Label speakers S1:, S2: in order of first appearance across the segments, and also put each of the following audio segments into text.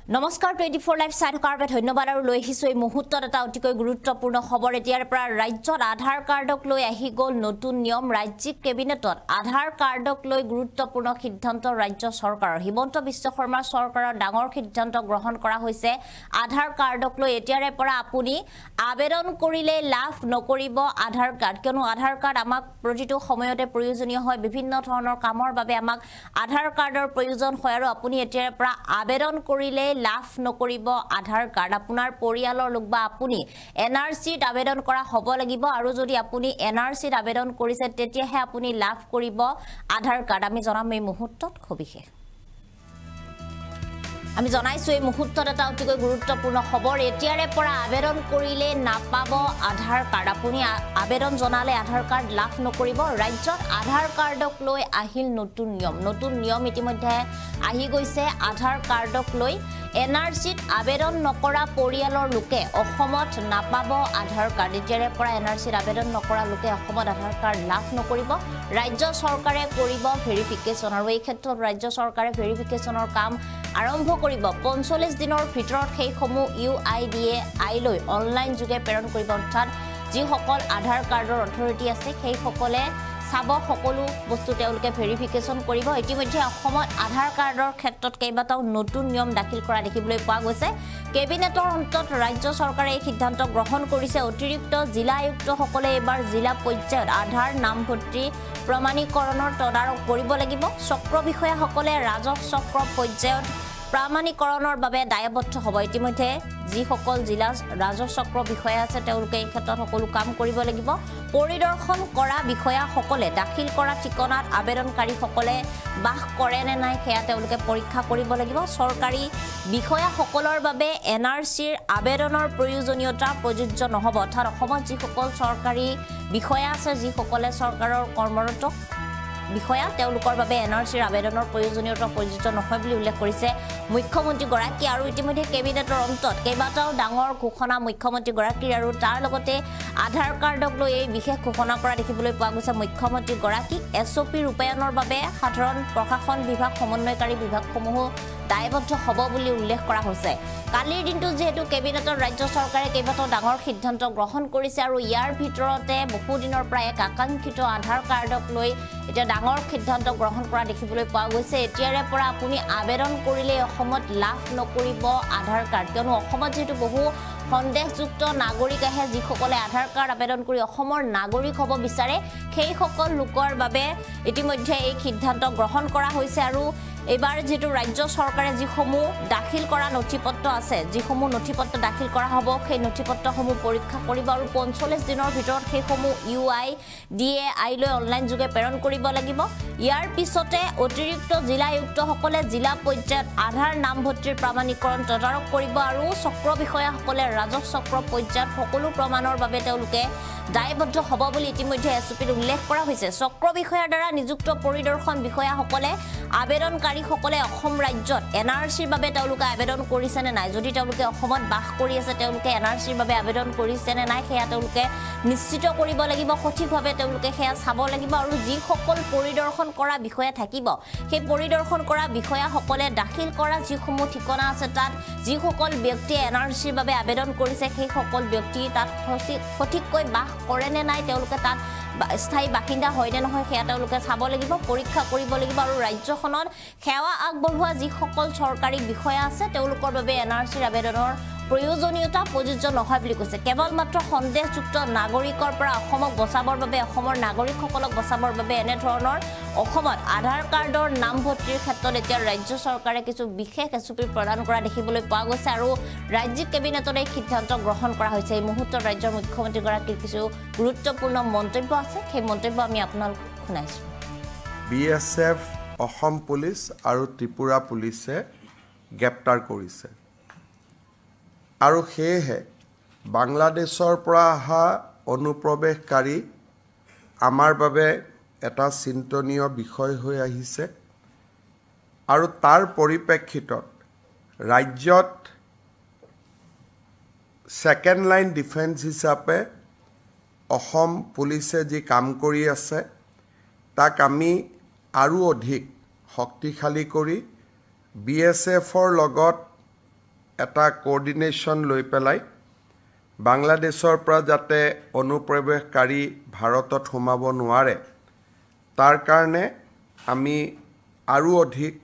S1: নমস্কাৰ 24 লাইভ চাই থকাৰ বাবে ধন্যবাদ আৰু লৈ আহিছো এই মুহূৰ্তত এটা অতিকৈ গুৰুত্বপূৰ্ণ খবৰ এতিয়াৰ পৰা ৰাজ্যত আধাৰ কাৰ্ডক লৈ আহি গ'ল নতুন নিয়ম ৰাজ্যিক কেবিনেটত আধাৰ কাৰ্ডক লৈ গুৰুত্বপূৰ্ণ সিদ্ধান্ত ৰাজ্য চৰকাৰৰ হিমন্ত বিশ্ব শৰ্মা চৰকাৰৰ ডাঙৰ সিদ্ধান্ত গ্ৰহণ কৰা হৈছে আধাৰ কাৰ্ডক লৈ এতিয়াৰ পৰা আপুনি আবেদন কৰিলে লাভ নকৰিব আধাৰ কাৰ্ড কিয়নো আধাৰ কাৰ্ড আমাক প্ৰতিটো সময়তে প্ৰয়োজনীয় হয় বিভিন্ন ধৰণৰ কামৰ বাবে আমাক আধাৰ কাৰ্ডৰ প্ৰয়োজন হয় আৰু আপুনি এতিয়াৰ পৰা আবেদন কৰিলে লাভ নকৰিব আধাৰ কাৰ্ড আপোনাৰ পৰিয়ালৰ লোক বা আপুনি এনআৰসিত আবেদন কৰা হ'ব লাগিব আৰু যদি আপুনি এনআৰসিত আবেদন কৰিছে তেতিয়াহে আপুনি লাভ কৰিব আধাৰ কাৰ্ড আমি জনাম এই মুহূৰ্তত খবিশেষ আমি জনাইছো এই মুহূৰ্তত এটা অতিকৈ গুৰুত্বপূৰ্ণ খবৰ এতিয়াৰে পৰা আবেদন কৰিলে নাপাব আধাৰ কাৰ্ড আপুনি আবেদন জনালে আধাৰ কাৰ্ড লাভ নকৰিব ৰাজ্যত আধাৰ কাৰ্ডক লৈ আহিল নতুন নিয়ম ইতিমধ্যে আহি গৈছে আধাৰ কাৰ্ডক লৈ এনআৰসিত আবেদন নকৰা পৰিয়ালৰ লোকে অসমত নাপাব আধাৰ কাৰ্ড এতিয়াৰে পৰা এনআৰসিত আবেদন নকৰা লোকে অসমত আধাৰ কাৰ্ড লাভ নকৰিব ৰাজ্য চৰকাৰে কৰিব ভেৰিফিকেশ্যন আৰু এই ক্ষেত্ৰত ৰাজ্য চৰকাৰে ভেৰিফিকেশ্যনৰ কাম আৰম্ভ কৰিব 45 দিনৰ ভিতৰত সেই সমূহ UIDAI লৈ অনলাইন যোগে প্ৰেৰণ কৰিব অৰ্থাৎ যিসকল আধাৰ কাৰ্ডৰ অথৰিটি আছে সেই সকলে চাব সকলো বস্তু তেওঁলোকে ভেৰিফিকেশ্যন কৰিব ইতিমধ্যে অসমত আধাৰ কাৰ্ডৰ ক্ষেত্ৰত কেইবাটাও নতুন নিয়ম দাখিল কৰা দেখিবলৈ পোৱা গৈছে কেবিনেটৰ অন্তত ৰাজ্য চৰকাৰে এই সিদ্ধান্ত গ্ৰহণ কৰিছে অতিৰিক্ত জিলা আয়ুক্তসকলে এবাৰ জিলা পৰ্যায়ত আধাৰ নামভৰ্তি প্ৰমাণীকৰণৰ তদাৰক কৰিব লাগিব চক্ৰ বিষয়াসকলে ৰাজহ চক্ৰ পৰ্যায়ত প্ৰামাণিকৰণৰ বাবে দায়বদ্ধ হ'ব ইতিমধ্যে যিসকল জিলা ৰাজহ চক্ৰ বিষয়া আছে তেওঁলোকে এই ক্ষেত্ৰত সকলো কাম কৰিব লাগিব পৰিদৰ্শন কৰা বিষয়াসকলে দাখিল কৰা ঠিকনাত আবেদনকাৰীসকলে বাস কৰে নে নাই সেয়া তেওঁলোকে পৰীক্ষা কৰিব লাগিব চৰকাৰী বিষয়াসকলৰ বাবে এনআৰসিৰ আবেদনৰ প্ৰয়োজনীয়তা প্ৰযোজ্য নহ'ব অৰ্থাৎ অসমত যিসকল চৰকাৰী বিষয়া আছে যিসকলে চৰকাৰৰ কৰ্মৰত বিষয়া তেওঁলোকৰ বাবে এনআৰসিৰ আবেদনৰ প্ৰয়োজনীয়তা প্ৰযোজ্য নহয় বুলি উল্লেখ কৰিছে মুখ্যমন্ত্ৰী গৰাকী আৰু ইতিমধ্যে কেবিনেটৰ অন্তত কেইবাটাও ডাঙৰ ঘোষণা মুখ্যমন্ত্ৰী গৰাকীৰ আৰু তাৰ লগতে আধাৰ কাৰ্ডক লৈ এই বিশেষ ঘোষণা কৰা দেখিবলৈ পোৱা গৈছে মুখ্যমন্ত্ৰী গৰাকী SOP ৰূপায়ণৰ বাবে সাধাৰণ প্ৰশাসন বিভাগ সমন্বয়কাৰী বিভাগসমূহ দায়বদ্ধ হ'ব বুলি উল্লেখ কৰা হৈছে কালিৰ দিনটো যেহেতু কেবিনেটৰ ৰাজ্য চৰকাৰে কেইবাটাও ডাঙৰ সিদ্ধান্ত গ্ৰহণ কৰিছে আৰু ইয়াৰ ভিতৰতে বহুদিনৰ পৰা এক আকাংক্ষিত আধাৰ কাৰ্ডক লৈ এতিয়া ডাঙৰ সিদ্ধান্ত গ্ৰহণ কৰা দেখিবলৈ পোৱা গৈছে এতিয়াৰে পৰা আপুনি আবেদন কৰিলে অসমত লাভ নকৰিব আধাৰ কাৰ্ড কিয়নো অসমত যেহেতু বহু সন্দেহযুক্ত নাগৰিক আহে যিসকলে আধাৰ কাৰ্ড আবেদন কৰি অসমৰ নাগৰিক হ'ব বিচাৰে সেই সকল লোকৰ বাবে ইতিমধ্যে এই সিদ্ধান্ত গ্ৰহণ কৰা হৈছে আৰু এবাৰ যেটো ৰাজ্য চৰকাৰে যিসমূহ দাখিল কৰা নথিপত্ৰ আছে যিসমূহ নথিপত্ৰ দাখিল কৰা হ'ব সেই নথিপত্ৰসমূহ পৰীক্ষা কৰিব আৰু 45 দিনৰ ভিতৰত সেইসমূহ UIDAI লৈ অনলাইন যোগে প্ৰেৰণ কৰিব লাগিব ইয়াৰ পিছতে অতিৰিক্ত জিলা আয়ুক্তসকলে জিলা পৰ্যায়ত আধাৰ নামভৰ্তিৰ প্ৰামাণিকৰণ তদাৰক কৰিব আৰু চক্ৰ বিষয়াসকলে ৰাজহ চক্ৰ পৰ্যায়ত সকলো প্ৰমাণৰ বাবে তেওঁলোকে দায়বদ্ধ হ'ব বুলি ইতিমধ্যে SOPত উল্লেখ কৰা হৈছে চক্ৰ বিষয়াৰ দ্বাৰা নিযুক্ত পৰিদৰ্শন বিষয়াসকলে আবেদনকাৰীসকলে অসম ৰাজ্যত এনআৰসিৰ বাবে তেওঁলোকে আবেদন কৰিছে নে নাই যদি তেওঁলোকে অসমত বাস কৰি আছে তেওঁলোকে এনআৰসিৰ বাবে আবেদন কৰিছে নে নাই সেয়া তেওঁলোকে নিশ্চিত কৰিব লাগিব সঠিকভাৱে তেওঁলোকে সেয়া চাব লাগিব আৰু যিসকল পৰিদৰ্শন কৰা বিষয়া থাকিব সেই পৰিদৰ্শন কৰা বিষয়াসকলে দাখিল কৰা যিসমূহ ঠিকনা আছে তাত যিসকল ব্যক্তিয়ে এনআৰসিৰ বাবে আবেদন কৰিছে সেই সকল ব্যক্তি তাত সঠিককৈ বাস কৰে নে নাই তেওঁলোকে তাত স্থায়ী বাসিন্দা হয় নে নহয় সেয়া তেওঁলোকে চাব লাগিব পৰীক্ষা কৰিব লাগিব আৰু ৰাজ্যখনত সেৱা আগবঢ়োৱা যিসকল চৰকাৰী বিষয়া আছে তেওঁলোকৰ বাবে এনআৰসিৰ আবেদনৰ প্ৰয়োজনীয়তা প্ৰযোজ্য নহয় বুলি কৈছে কেৱল মাত্ৰ সন্দেহযুক্ত নাগৰিকৰ পৰা অসমক বচাবৰ বাবে অসমৰ নাগৰিকসকলক বচাবৰ বাবে এনে ধৰণৰ অসমত আধাৰ কাৰ্ডৰ নামভৰ্তিৰ ক্ষেত্ৰত এতিয়া ৰাজ্য চৰকাৰে কিছু বিশেষ SOP প্ৰদান কৰা দেখিবলৈ পোৱা গৈছে আৰু ৰাজ্যিক কেবিনেটত এই সিদ্ধান্ত গ্ৰহণ কৰা হৈছে এই মুহূৰ্তত ৰাজ্যৰ মুখ্যমন্ত্ৰী গৰাকীৰ কিছু গুৰুত্বপূৰ্ণ মন্তব্য আছে সেই মন্তব্য আমি আপোনালোকক শুনাইছো
S2: BSF অসম পুলিচ আৰু ত্ৰিপুৰা পুলিচে গ্ৰেপ্তাৰ কৰিছে আৰু সেয়েহে বাংলাদেশৰ পৰা অহা অনুপ্ৰৱেশকাৰী আমাৰ বাবে এটা চিন্তনীয় বিষয় হৈ আহিছে আৰু তাৰ পৰিপ্ৰেক্ষিতত ৰাজ্যত সেকেন্ড লাইন ডিফেন্স হিচাপে অসম পুলিচে যি কাম কৰি আছে তাক আমি আৰু অধিক শক্তিশালী কৰি BSFৰ লগত এটা কোঅৰ্ডিনেশ্যন লৈ পেলাই বাংলাদেশৰ পৰা যাতে অনুপ্ৰৱেশকাৰী ভাৰতত সোমাব নোৱাৰে তাৰ কাৰণে আমি আৰু অধিক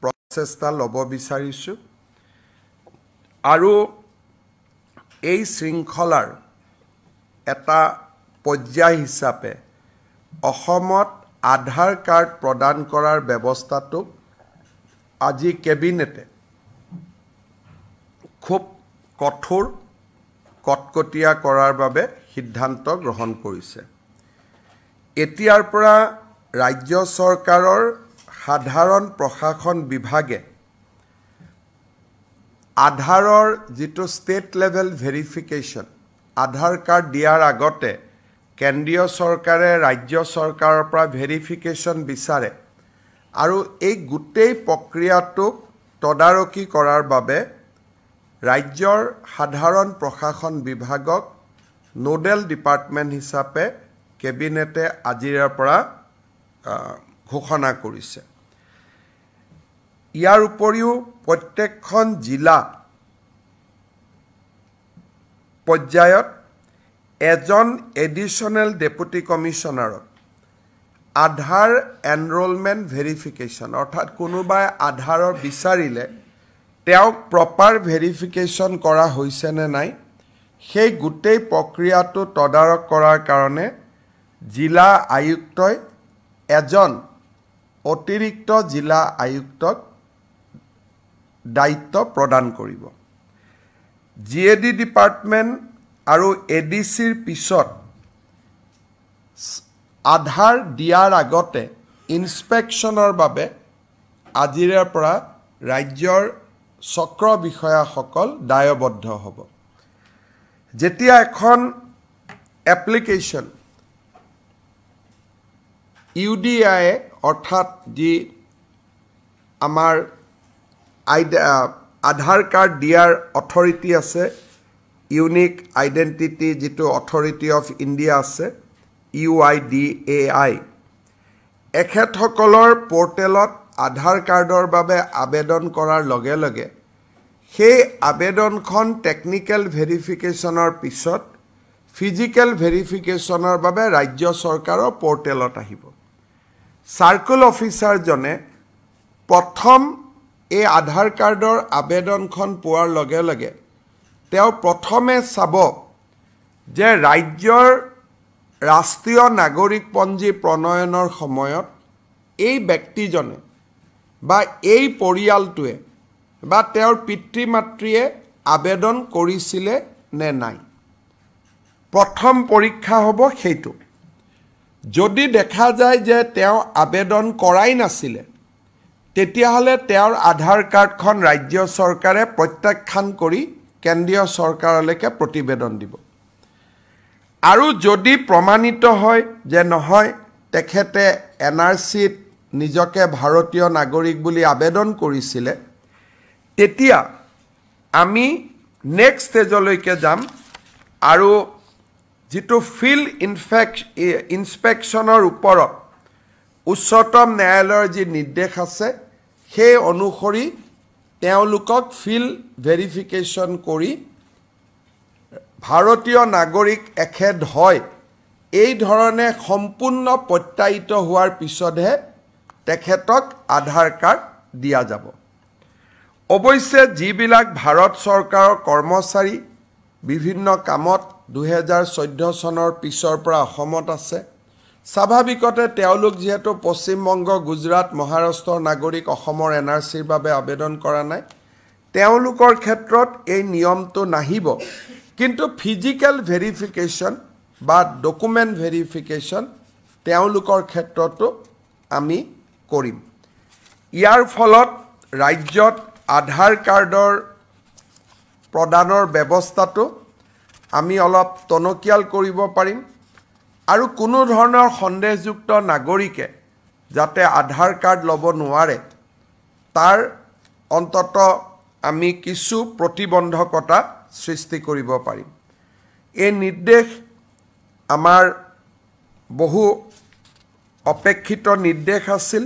S2: প্ৰচেষ্টা ল'ব বিচাৰিছোঁ আৰু এই শৃংখলাৰ এটা পৰ্যায় হিচাপে অসমত আধাৰ কাৰ্ড প্ৰদান কৰাৰ ব্যৱস্থাটো আজি কেবিনেটে খুব কঠোৰ কটকটীয়া কৰাৰ বাবে সিদ্ধান্ত গ্ৰহণ কৰিছে এতিয়াৰ পৰা ৰাজ্য চৰকাৰৰ সাধাৰণ প্ৰশাসন বিভাগে আধাৰৰ যিটো ষ্টেট লেভেল ভেৰিফিকেশ্যন আধাৰ কাৰ্ড দিয়াৰ আগতে কেন্দ্ৰীয় চৰকাৰে ৰাজ্য চৰকাৰৰ পৰা ভেৰিফিকেশ্যন বিচাৰে আৰু এই গোটেই প্ৰক্ৰিয়াটোক তদাৰকী কৰাৰ বাবে ৰাজ্যৰ সাধাৰণ প্ৰশাসন বিভাগক নোডেল ডিপাৰ্টমেণ্ট হিচাপে কেবিনেটে আজিৰ পৰা ঘোষণা কৰিছে ইয়াৰ উপৰিও প্ৰত্যেকখন জিলা পৰ্যায়ত এজন এডিশ্যনেল ডেপুটি কমিশ্যনাৰক আধাৰ এনৰোলমেণ্ট ভেৰিফিকেশ্যন অৰ্থাৎ কোনোবাই আধাৰৰ বিচাৰিলে তেওঁক প্ৰপাৰ ভেৰিফিকেশ্যন কৰা হৈছে নে নাই সেই গোটেই প্ৰক্ৰিয়াটো তদাৰক কৰাৰ কাৰণে জিলা আয়ুক্তই এজন অতিৰিক্ত জিলা আয়ুক্তক দায়িত্ব প্ৰদান কৰিব জিএডি ডিপাৰ্টমেণ্ট আৰু এডিচিৰ পিছত আধাৰ দিয়াৰ আগতে ইনস্পেকশ্যনৰ বাবে আজিৰ পৰা ৰাজ্যৰ চক্ৰ বিষয়াসকল দায়বদ্ধ হ'ব যেতিয়া এখন এপ্লিকেশ্যন ইউডিআই অৰ্থাৎ যি আমাৰ আধাৰ কাৰ্ড দিয়াৰ অথৰিটি আছে ইউনিক আইডেণ্টিটি যিটো অথৰিটি অফ ইণ্ডিয়া আছে UIDAI এখেতসকলৰ পৰ্টেলত আধাৰ কাৰ্ডৰ বাবে আবেদন কৰাৰ লগে লগে সেই আবেদনখন টেকনিক্যাল ভেৰিফিকেশ্যনৰ পিছত ফিজিক্যাল ভেৰিফিকেশ্যনৰ বাবে ৰাজ্য চৰকাৰৰ পৰ্টেলত আহিব সাৰ্কুল অফিচাৰজনে প্ৰথম এই আধাৰ কাৰ্ডৰ আবেদনখন পোৱাৰ লগে লগে তেওঁ প্ৰথমে চাব যে ৰাজ্যৰ ৰাষ্ট্ৰীয় নাগৰিকপঞ্জী প্ৰণয়নৰ সময়ত এই ব্যক্তিজনে বা এই পৰিয়ালটোৱে বা তেওঁৰ পিতৃ মাতৃয়ে আবেদন কৰিছিলে নে নাই প্ৰথম পৰীক্ষা হ'ব সেইটো যদি দেখা যায় যে তেওঁ আবেদন কৰাই নাছিলে তেতিয়াহ'লে তেওঁৰ আধাৰ কাৰ্ডখন ৰাজ্য চৰকাৰে প্ৰত্যাখ্যান কৰি কেন্দ্ৰীয় চৰকাৰলৈকে প্ৰতিবেদন দিব আৰু যদি প্ৰমাণিত হয় যে নহয় তেখেতে NRCত নিজকে ভাৰতীয় নাগৰিক বুলি আবেদন কৰিছিলে তেতিয়া আমি নেক্সট ষ্টেজলৈকে যাম আৰু যিটো ফিল্ড ইনস্পেকশ্যনৰ ওপৰত উচ্চতম ন্যায়ালয়ৰ যি নিৰ্দেশ আছে সেই অনুসৰি তেওঁলোকক ফিল্ড ভেৰিফিকেশ্যন কৰি ভাৰতীয় নাগৰিক এখেত হয় এই ধৰণে সম্পূৰ্ণ প্ৰত্যায়িত হোৱাৰ পিছতহে তেখেতক আধাৰ কাৰ্ড দিয়া যাব অৱশ্যে যিবিলাক ভাৰত চৰকাৰৰ কৰ্মচাৰী বিভিন্ন কামত 2014 চনৰ পিছৰ পৰা অসমত আছে স্বাভাৱিকতে তেওঁলোক যেহেতু পশ্চিমবংগ গুজৰাট মহাৰাষ্ট্ৰৰ নাগৰিক অসমৰ NRCৰ বাবে আবেদন কৰা নাই তেওঁলোকৰ ক্ষেত্ৰত এই নিয়মটো নাহিব কিন্তু ফিজিক্যাল ভেৰিফিকেশ্যন বা ডকুমেণ্ট ভেৰিফিকেশ্যন তেওঁলোকৰ ক্ষেত্ৰতো আমি কৰিম ইয়াৰ ফলত ৰাজ্যত আধাৰ কাৰ্ডৰ প্ৰদানৰ ব্যৱস্থাটো আমি অলপ টনকিয়াল কৰিব পাৰিম আৰু কোনো ধৰণৰ সন্দেহযুক্ত নাগৰিকে যাতে আধাৰ কাৰ্ড ল'ব নোৱাৰে তাৰ অন্তত আমি কিছু প্ৰতিবন্ধকতা সৃষ্টি কৰিব পাৰিম এই নিৰ্দেশ আমাৰ বহু অপেক্ষিত নিৰ্দেশ আছিল